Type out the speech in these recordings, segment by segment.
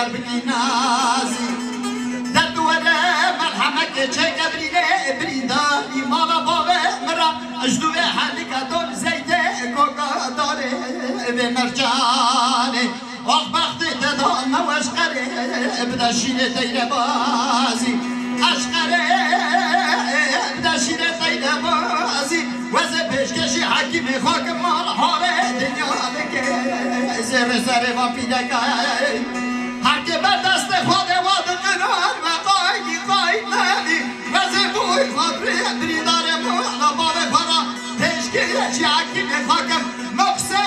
یار بکی نازی در دوره مرحمت چه قبرینه بریداری مالا باوه مرا اجدوه حالی کدون زیده کوکا داره به مرجانه آخ بخت تدام و اشقره بدا شیره تیره بازی اشقره بدا شیره تیره بازی وزه پیشکشی حکیم خاک مال حال دنیا بگه زیر سر و پیده که هر که بر دست خود واد قرار و قایدی قاید نبی وزه بوی خاطره بریدار مولا باب خورا پیشکشی حکیم خاکم مقصه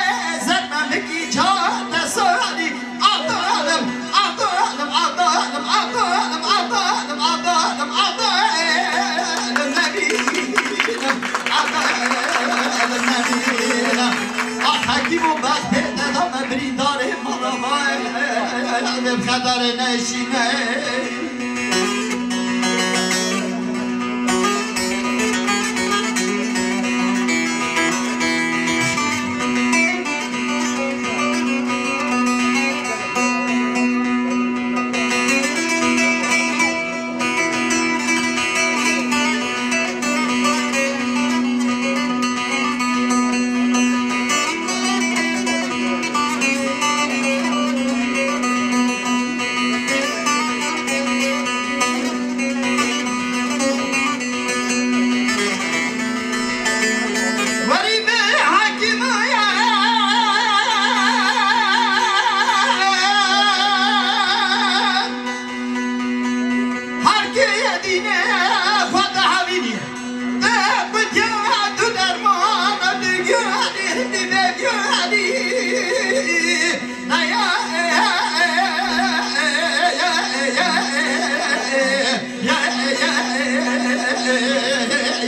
زرمه مکی چار دستانی عطالم عطالم عطالم عطالم عطالم عطالم عطالم نبینم عطالم نبینم حکیم و بخت ندام بریدار مرابای بخدار نشینه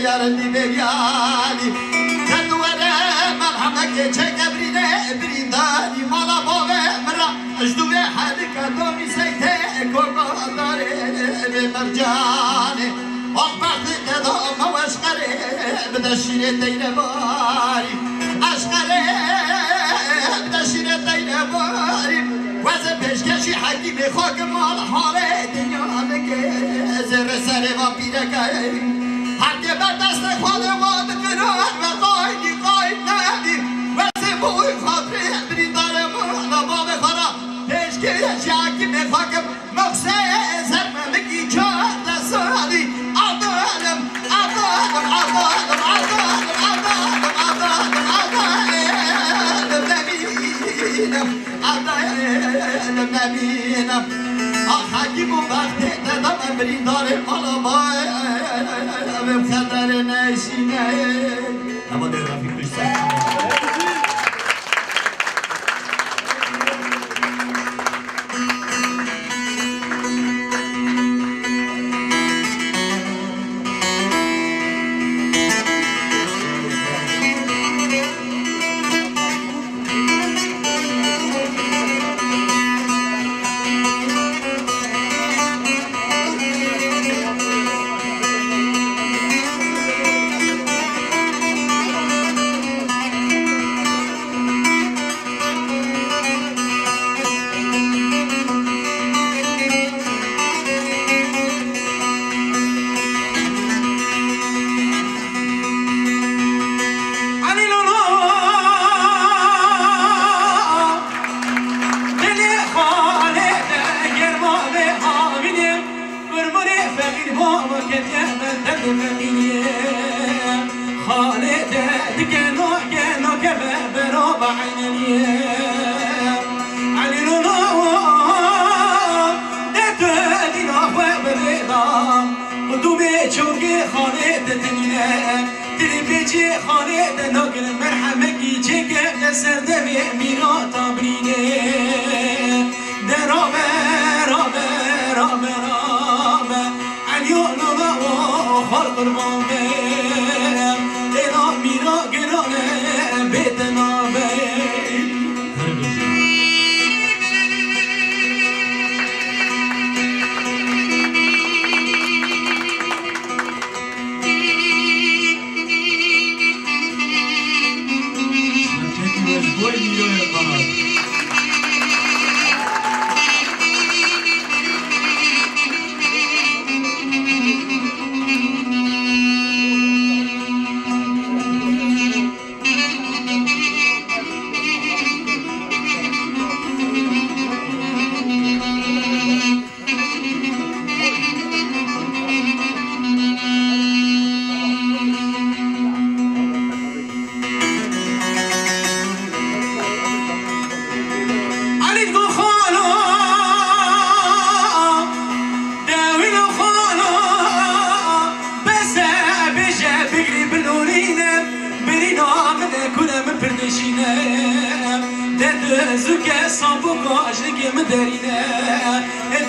yarın bebyani kenduvere merhamet çe kebrine brindani mala bove mera ejdu ve halika domi seyte kokodare ve mercani akbakti tedama ve aşkare bedeşire teyle bari aşkare bedeşire teyle bari veze peşkeşi hakimi hakim al hale dünyadaki zerre sere vampireke هر که بر دست خانواد قرار و قایدی قاید نهدی و زبوی خاطره بریدار مولا باب خورا پیشکش حکیم خاکم مقصه زرممکی چار دستانی عطالم عطالم عطالم عطالم عطالم عطالم عطالم نبینم عطالم نبینم حکیم و وقت ندام بریدار مولا باب خطر نشینه اما در رفیق دوستان صابو کاجگی مدرینه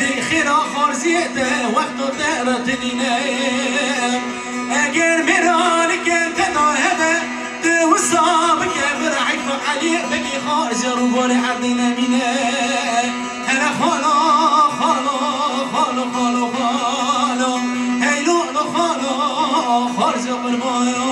دی خیرا خارزیت وقت ترتنینه اگر مرال كنت ناهبه دو صابك برعيف علي بقي خارج ربول عرضنا منه انا خالو خالو خالو خالو خالو هيلو خالو خارج قربايا